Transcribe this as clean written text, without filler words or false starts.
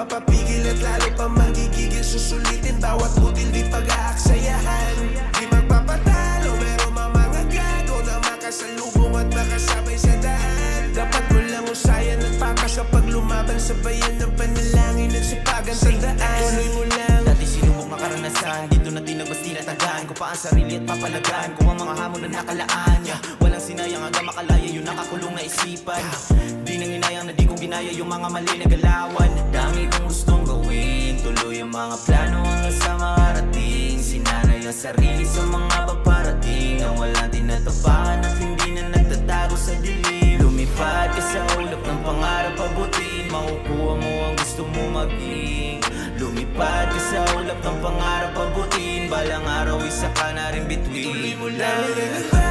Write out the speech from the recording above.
mapapigil at lalo pa manggigigil. Susulitin bawat butil di pag-aaksayahan. Di magpapatalo pero mamangagago na makasalubong at makasabay sa daan. Dapat mo lang usayan at pakas kapag lumaban. Sabayan ng panalangin at sipagan. Tandaan, tuloy mo lang. Dati sinubok makaranasan, dito na tinagos tinatagaan ko pa ang sarili at papalagaan ko ang mga hamon na nakalaan. Walang sinayang hanggang makalaya yung nakakulong na isipan. Di nang inayang na di ko ginaya yung mga mali na galawan. Dami kong gustong gawin, tuloy ang mga plano hanggang sa makarating. Sinanay ang sarili sa mga paparating na walang tinatapakan at hindi na nagtatago sa dilim. Lumipad ka sa ulap ng pangarap abutin, makukuha mo ang gusto mo maging. Lumipad ka sa ulap ng pangarap abutin, balang araw isa ka na rin bituin. Tuloy mo lang.